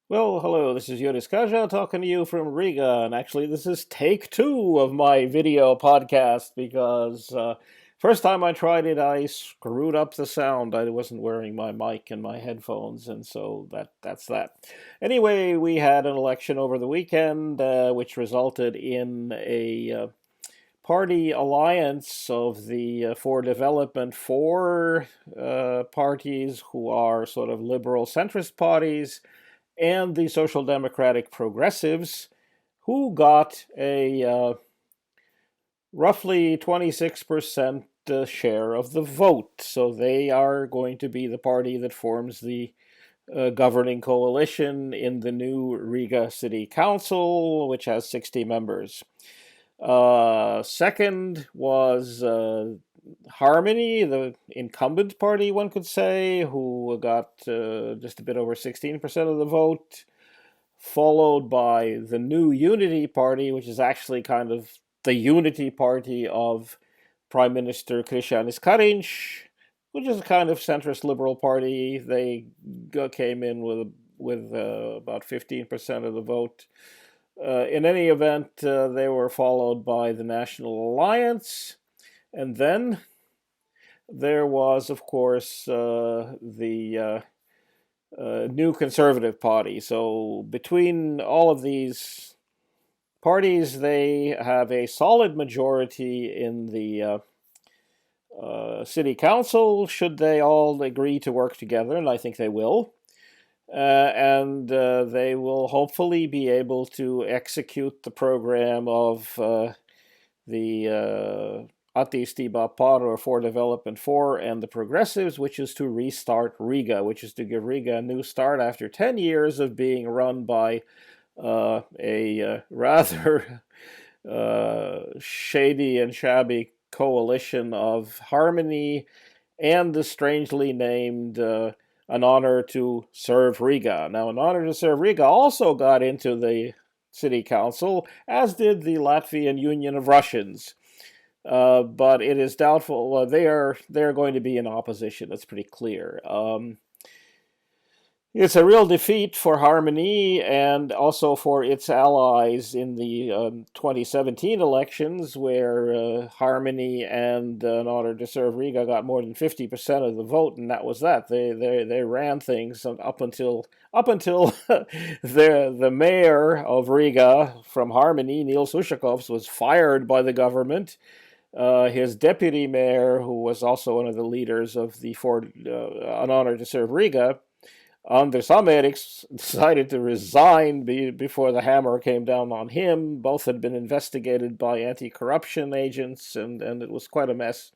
Well, hello, this is Yoris Kaja talking to you from Riga, and actually, this is take two of my video podcast because first time I tried it, I screwed up the sound. I wasn't wearing my mic and my headphones, and so that's that. Anyway, we had an election over the weekend, which resulted in a party alliance of the For Development four parties, who are sort of liberal centrist parties, and the Social Democratic Progressives, who got a roughly 26% share of the vote. So they are going to be the party that forms the governing coalition in the new Riga City Council, which has 60 members. Second was Harmony, the incumbent party, one could say, who got just a bit over 16% of the vote, followed by the new Unity Party, which is actually kind of the unity party of Prime Minister Krišjānis Kariņš, which is a kind of centrist liberal party. They came in with about 15% of the vote. In any event, they were followed by the National Alliance, and then there was, of course, the new Conservative Party. So between all of these parties, they have a solid majority in the city council, should they all agree to work together, and I think they will. And they will hopefully be able to execute the program of the Attīstība par, or For Development 4, and the Progressives, which is to restart Riga, which is to give Riga a new start after 10 years of being run by a rather shady and shabby coalition of Harmony and the strangely named An Honor to Serve Riga. Now, An Honor to Serve Riga also got into the city council, as did the Latvian Union of Russians. But it is doubtful. Well, they're going to be in opposition. That's pretty clear. It's a real defeat for Harmony and also for its allies in the 2017 elections, where Harmony and An Honor to Serve Riga got more than 50% of the vote, and that was that. They ran things up until the mayor of Riga from Harmony, Niels Ushakovs, was fired by the government. His deputy mayor, who was also one of the leaders of the An Honor to Serve Riga, Anders Ameriks, decided to resign before the hammer came down on him. Both had been investigated by anti-corruption agents, and it was quite a mess.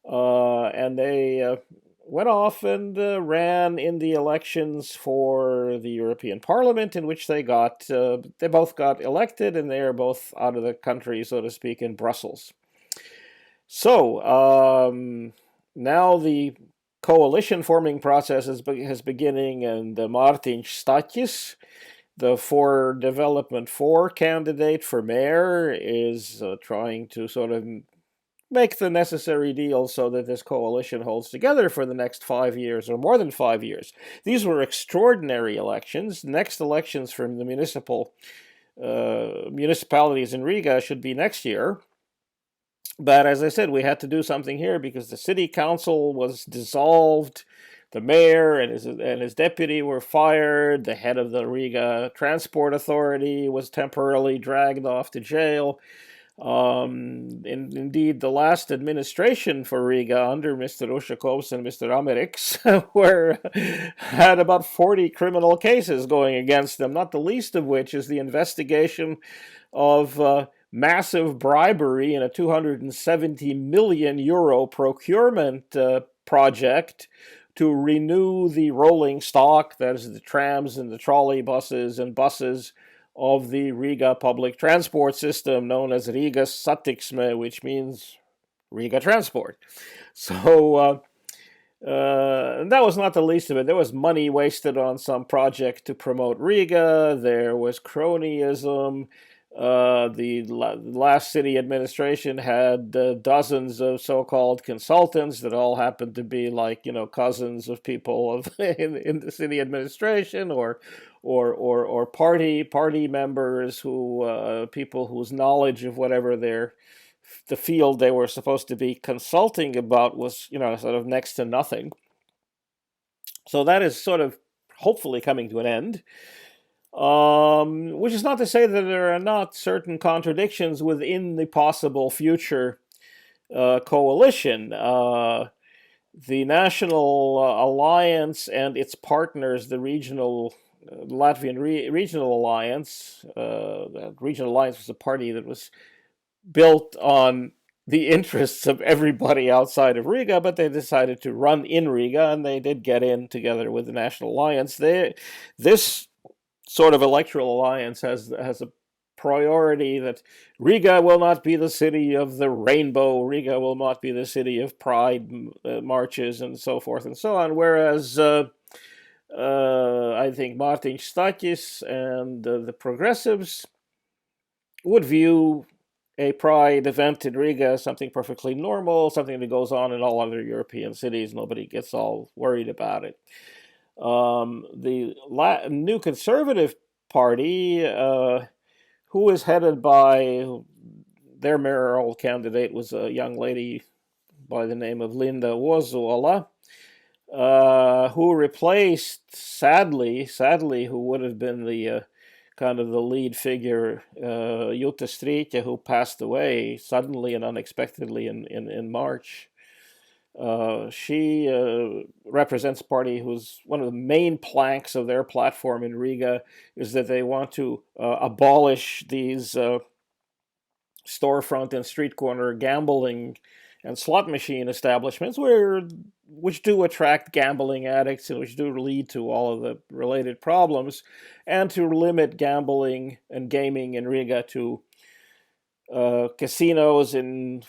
And they went off and ran in the elections for the European Parliament, in which they both got elected, and they are both out of the country, so to speak, in Brussels. So now the coalition forming process is beginning, and Mārtiņš Staķis, the For Development 4 candidate for mayor, is trying to sort of make the necessary deals so that this coalition holds together for the next 5 years, or more than 5 years. These were extraordinary elections. Next elections for the municipalities in Riga should be next year. But as I said, we had to do something here because the city council was dissolved. The mayor and his deputy were fired. The head of the Riga Transport Authority was temporarily dragged off to jail. Indeed, the last administration for Riga under Mr. Ushakovs and Mr. Ameriks had about 40 criminal cases going against them, not the least of which is the investigation of massive bribery in a 270 million euro procurement project to renew the rolling stock, that is the trams and the trolley buses and buses of the Riga public transport system, known as Riga Satiksme, which means Riga Transport. So that was not the least of it. There was money wasted on some project to promote Riga. There was cronyism. The last city administration had dozens of so-called consultants that all happened to be like, cousins of people of in the city administration, or party members, who people whose knowledge of whatever the field they were supposed to be consulting about was, sort of next to nothing. So that is sort of hopefully coming to an end. Which is not to say that there are not certain contradictions within the possible future coalition. The National Alliance and its partners, the regional Latvian Regional Alliance. The Regional Alliance was a party that was built on the interests of everybody outside of Riga, but they decided to run in Riga, and they did get in together with the National Alliance. This sort of electoral alliance has a priority that Riga will not be the city of the rainbow, Riga will not be the city of pride marches and so forth and so on, whereas I think Martin Stakis and the progressives would view a pride event in Riga as something perfectly normal, something that goes on in all other European cities. Nobody gets all worried about it. The new Conservative Party, who is headed by their mayoral candidate, was a young lady by the name of Linda Wozola, who replaced, sadly, who would have been the kind of the lead figure, Jutta Strīķe, who passed away suddenly and unexpectedly in March. She represents a party whose one of the main planks of their platform in Riga is that they want to abolish these storefront and street corner gambling and slot machine establishments, which do attract gambling addicts and which do lead to all of the related problems, and to limit gambling and gaming in Riga to casinos in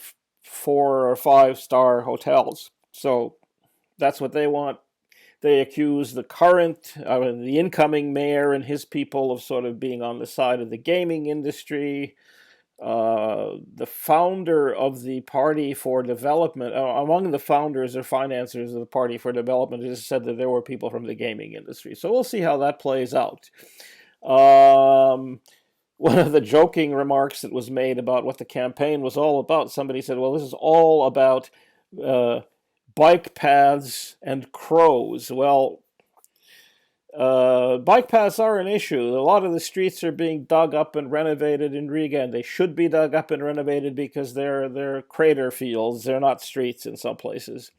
4 or 5-star hotels. So that's what they want. They accuse the the incoming mayor and his people of sort of being on the side of the gaming industry. The founder of the Party for Development, among the founders or financiers of the Party for Development, has said that there were people from the gaming industry. So we'll see how that plays out. One of the joking remarks that was made about what the campaign was all about, somebody said, well, this is all about bike paths and crows. Well, bike paths are an issue. A lot of the streets are being dug up and renovated in Riga, and they should be dug up and renovated because they're crater fields. They're not streets in some places.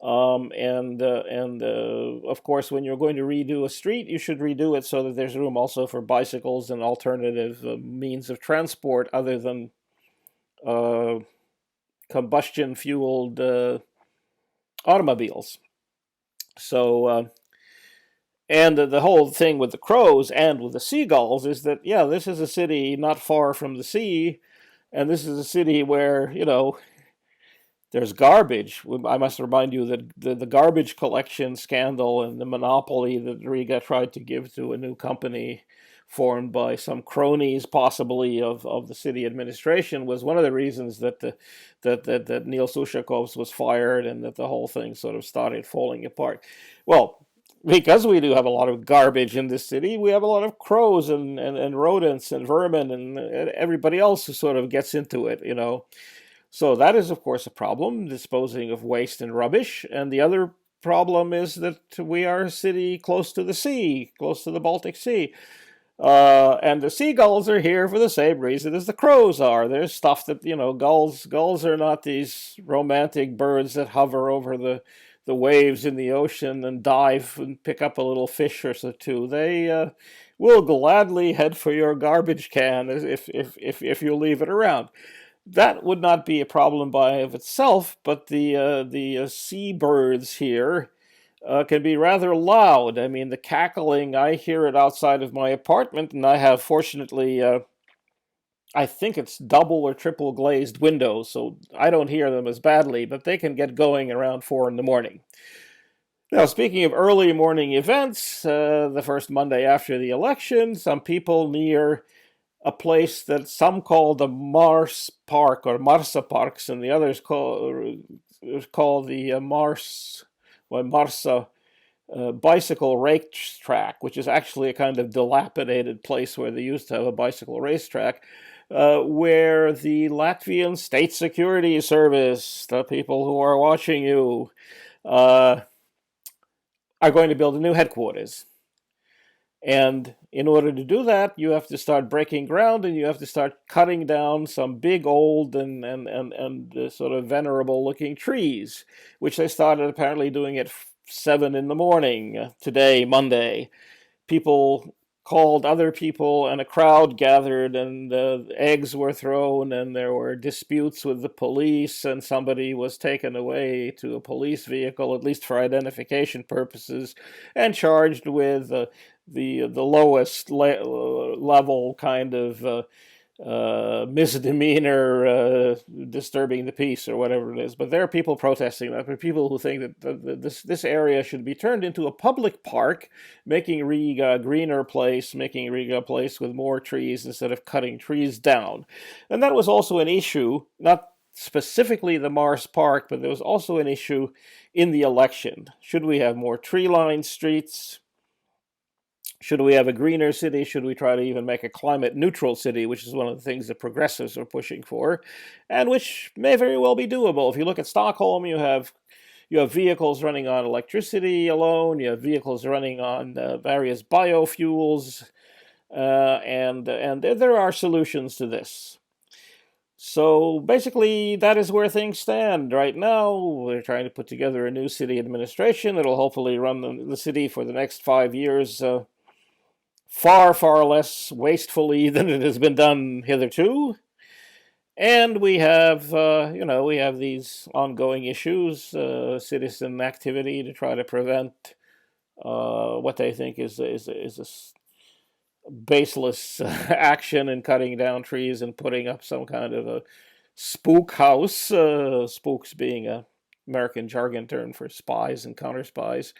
Of course, when you're going to redo a street, you should redo it so that there's room also for bicycles and alternative means of transport other than combustion-fueled automobiles. So, and the whole thing with the crows and with the seagulls is that, yeah, this is a city not far from the sea, and this is a city where, there's garbage. I must remind you that the garbage collection scandal and the monopoly that Riga tried to give to a new company formed by some cronies, possibly of the city administration, was one of the reasons that that Neil Sushakovs was fired and that the whole thing sort of started falling apart. Well, because we do have a lot of garbage in this city, we have a lot of crows and rodents and vermin and everybody else who sort of gets into it, So that is, of course, a problem, disposing of waste and rubbish. And the other problem is that we are a city close to the sea, close to the Baltic Sea. And the seagulls are here for the same reason as the crows are. There's stuff that, gulls are not these romantic birds that hover over the waves in the ocean and dive and pick up a little fish or so too. They will gladly head for your garbage can if you leave it around. That would not be a problem by of itself, but the seabirds here can be rather loud. I mean, the cackling, I hear it outside of my apartment, and I have, fortunately, I think it's double or triple glazed windows, so I don't hear them as badly, but they can get going around 4 in the morning. Now, speaking of early morning events, the first Monday after the election, some people near a place that some call the Mars Park or Marsa Parks, and the others call the Marsa bicycle racetrack, which is actually a kind of dilapidated place where they used to have a bicycle racetrack, where the Latvian State Security Service, the people who are watching you, uh, are going to build a new headquarters. And in order to do that, you have to start breaking ground and you have to start cutting down some big old and sort of venerable looking trees, which they started apparently doing at 7 in the morning today, Monday. People called other people and a crowd gathered and eggs were thrown and there were disputes with the police and somebody was taken away to a police vehicle, at least for identification purposes, and charged with the lowest level kind of misdemeanor, disturbing the peace or whatever it is. But there are people protesting that. There are people who think that this area should be turned into a public park, making Riga a greener place, making Riga a place with more trees instead of cutting trees down. And that was also an issue, not specifically the Mars Park, but there was also an issue in the election. Should we have more tree-lined streets? Should we have a greener city? Should we try to even make a climate neutral city, which is one of the things the progressives are pushing for, and which may very well be doable. If you look at Stockholm, you have vehicles running on electricity alone. You have vehicles running on various biofuels, and there are solutions to this. So basically, that is where things stand right now. We're trying to put together a new city administration that'll hopefully run the city for the next 5 years. Far, far less wastefully than it has been done hitherto. And we have, we have these ongoing issues, citizen activity to try to prevent what they think is a baseless action in cutting down trees and putting up some kind of a spook house. Spooks being a American jargon term for spies and counter spies.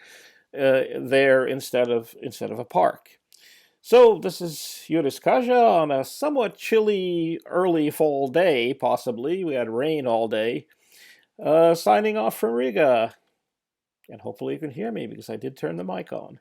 There instead of a park. So this is Yuris Kaja on a somewhat chilly early fall day, possibly. We had rain all day. Signing off from Riga. And hopefully you can hear me because I did turn the mic on.